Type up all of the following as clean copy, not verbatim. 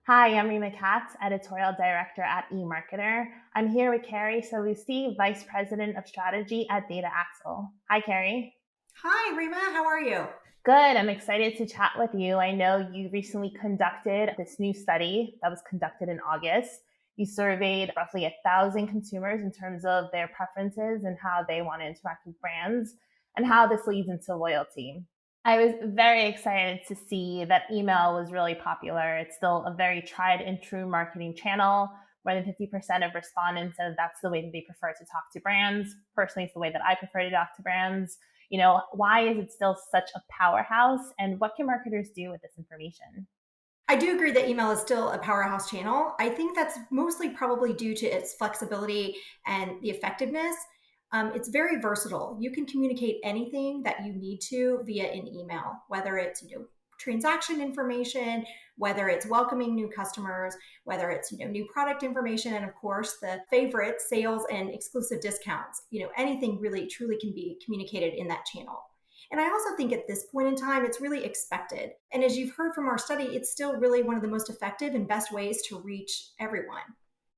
Hi, I'm Rimma Kats, Editorial Director at eMarketer. I'm here with Kerri Sallusti, Vice President of Strategy at Data Axle. Hi, Kerri. Hi, Rima. How are you? Good. I'm excited to chat with you. I know you recently conducted this new study that was conducted in August. You surveyed roughly 1,000 consumers in terms of their preferences and how they want to interact with brands and how this leads into loyalty. I was very excited to see that email was really popular. It's still a very tried and true marketing channel. More than 50% of respondents said that's the way that they prefer to talk to brands. Personally, it's the way that I prefer to talk to brands. Why is it still such a powerhouse, and what can marketers do with this information? I do agree that email is still a powerhouse channel. I think that's mostly probably due to its flexibility and the effectiveness. It's very versatile. You can communicate anything that you need to via an email, whether it's transaction information, whether it's welcoming new customers, whether it's new product information, and of course the favorite sales and exclusive discounts. Anything really truly can be communicated in that channel. And I also think at this point in time, it's really expected. And as you've heard from our study, it's still really one of the most effective and best ways to reach everyone.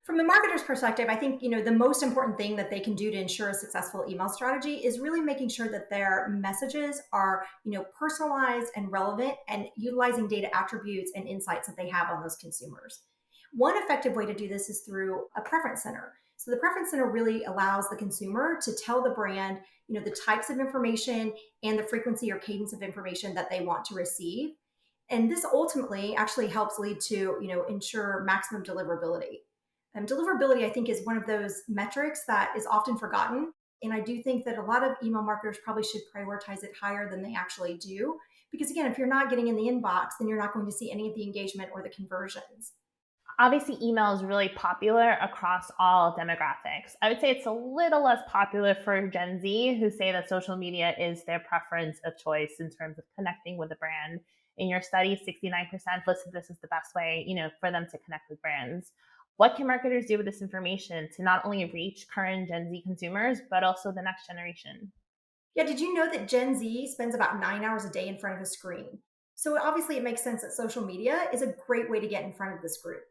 From the marketer's perspective, I think the most important thing that they can do to ensure a successful email strategy is really making sure that their messages are personalized and relevant and utilizing data attributes and insights that they have on those consumers. One effective way to do this is through a preference center. So the preference center really allows the consumer to tell the brand, the types of information and the frequency or cadence of information that they want to receive. And this ultimately actually helps lead to, ensure maximum deliverability. Deliverability, I think, is one of those metrics that is often forgotten. And I do think that a lot of email marketers probably should prioritize it higher than they actually do. Because again, if you're not getting in the inbox, then you're not going to see any of the engagement or the conversions. Obviously, email is really popular across all demographics. I would say it's a little less popular for Gen Z, who say that social media is their preference of choice in terms of connecting with a brand. In your study, 69% listed this as the best way, for them to connect with brands. What can marketers do with this information to not only reach current Gen Z consumers, but also the next generation? Yeah, did you know that Gen Z spends about 9 hours a day in front of a screen? So obviously, it makes sense that social media is a great way to get in front of this group.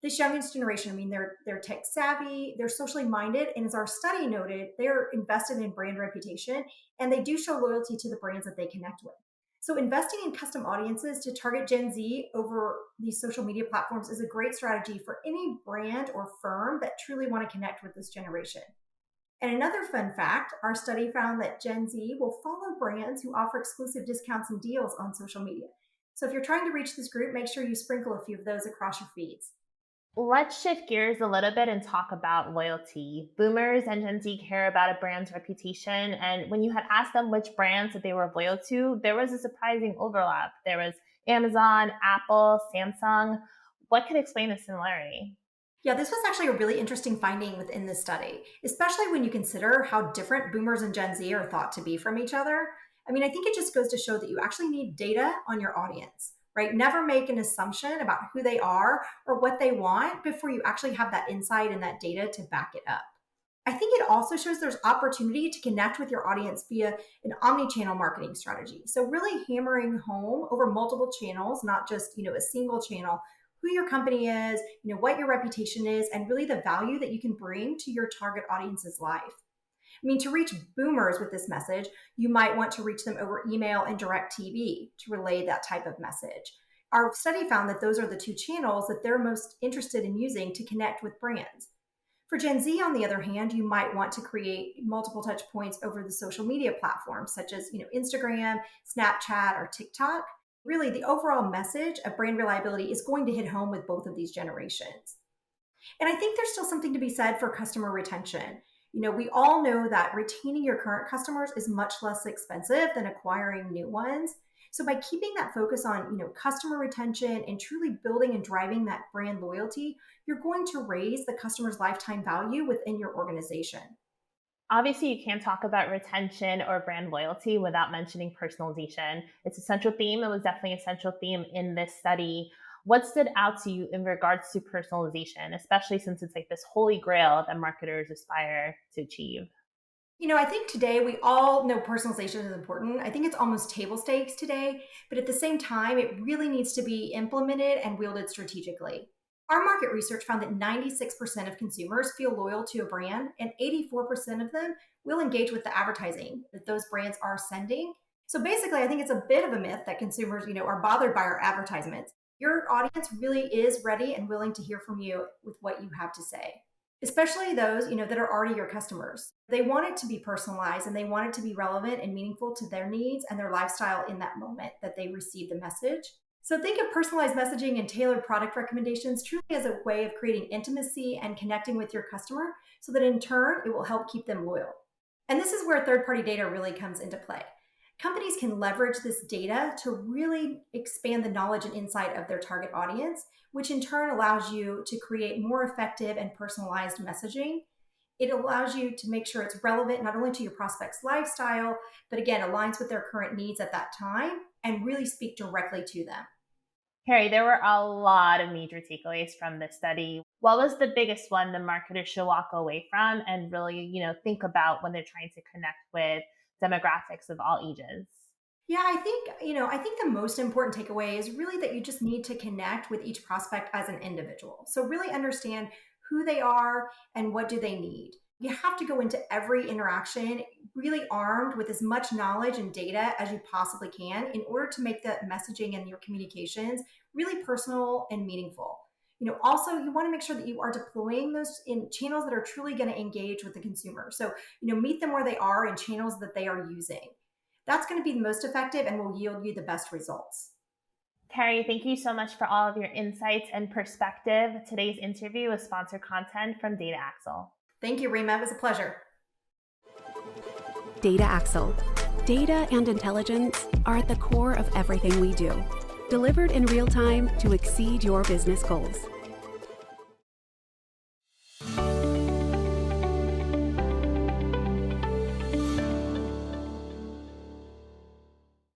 This youngest generation, I mean, they're tech savvy, they're socially minded, and as our study noted, they're invested in brand reputation, and they do show loyalty to the brands that they connect with. So investing in custom audiences to target Gen Z over these social media platforms is a great strategy for any brand or firm that truly want to connect with this generation. And another fun fact, our study found that Gen Z will follow brands who offer exclusive discounts and deals on social media. So if you're trying to reach this group, make sure you sprinkle a few of those across your feeds. Let's shift gears a little bit and talk about loyalty. Boomers and Gen Z care about a brand's reputation. And when you had asked them which brands that they were loyal to, there was a surprising overlap. There was Amazon, Apple, Samsung. What could explain the similarity? Yeah, this was actually a really interesting finding within this study, especially when you consider how different boomers and Gen Z are thought to be from each other. I mean, I think it just goes to show that you actually need data on your audience, right? Never make an assumption about who they are or what they want before you actually have that insight and that data to back it up. I think it also shows there's opportunity to connect with your audience via an omni-channel marketing strategy. So really hammering home over multiple channels, not just, a single channel, who your company is, what your reputation is, and really the value that you can bring to your target audience's life. I mean, to reach boomers with this message, you might want to reach them over email and direct TV to relay that type of message. Our study found that those are the two channels that they're most interested in using to connect with brands. For Gen Z, on the other hand, you might want to create multiple touch points over the social media platforms such as Instagram, Snapchat, or TikTok. Really, the overall message of brand reliability is going to hit home with both of these generations. And I think there's still something to be said for customer retention. We all know that retaining your current customers is much less expensive than acquiring new ones. So by keeping that focus on, customer retention and truly building and driving that brand loyalty, you're going to raise the customer's lifetime value within your organization. Obviously, you can't talk about retention or brand loyalty without mentioning personalization. It's a central theme. It was definitely a central theme in this study. What stood out to you in regards to personalization, especially since it's like this holy grail that marketers aspire to achieve? I think today we all know personalization is important. I think it's almost table stakes today, but at the same time, it really needs to be implemented and wielded strategically. Our market research found that 96% of consumers feel loyal to a brand, and 84% of them will engage with the advertising that those brands are sending. So basically, I think it's a bit of a myth that consumers, are bothered by our advertisements. Your audience really is ready and willing to hear from you with what you have to say, especially those, that are already your customers. They want it to be personalized and they want it to be relevant and meaningful to their needs and their lifestyle in that moment that they receive the message. So think of personalized messaging and tailored product recommendations truly as a way of creating intimacy and connecting with your customer so that in turn, it will help keep them loyal. And this is where third-party data really comes into play. Companies can leverage this data to really expand the knowledge and insight of their target audience, which in turn allows you to create more effective and personalized messaging. It allows you to make sure it's relevant not only to your prospect's lifestyle, but again, aligns with their current needs at that time and really speak directly to them. Kerri, there were a lot of major takeaways from this study. What was the biggest one the marketers should walk away from and really, think about when they're trying to connect with demographics of all ages? Yeah, I think the most important takeaway is really that you just need to connect with each prospect as an individual. So really understand who they are and what do they need. You have to go into every interaction really armed with as much knowledge and data as you possibly can in order to make the messaging and your communications really personal and meaningful. Also, you want to make sure that you are deploying those in channels that are truly going to engage with the consumer. So, meet them where they are in channels that they are using. That's going to be the most effective and will yield you the best results. Kerri, thank you so much for all of your insights and perspective. Today's interview was sponsored content from Data Axle. Thank you, Rimma. It was a pleasure. Data Axle. Data and intelligence are at the core of everything we do, delivered in real time to exceed your business goals.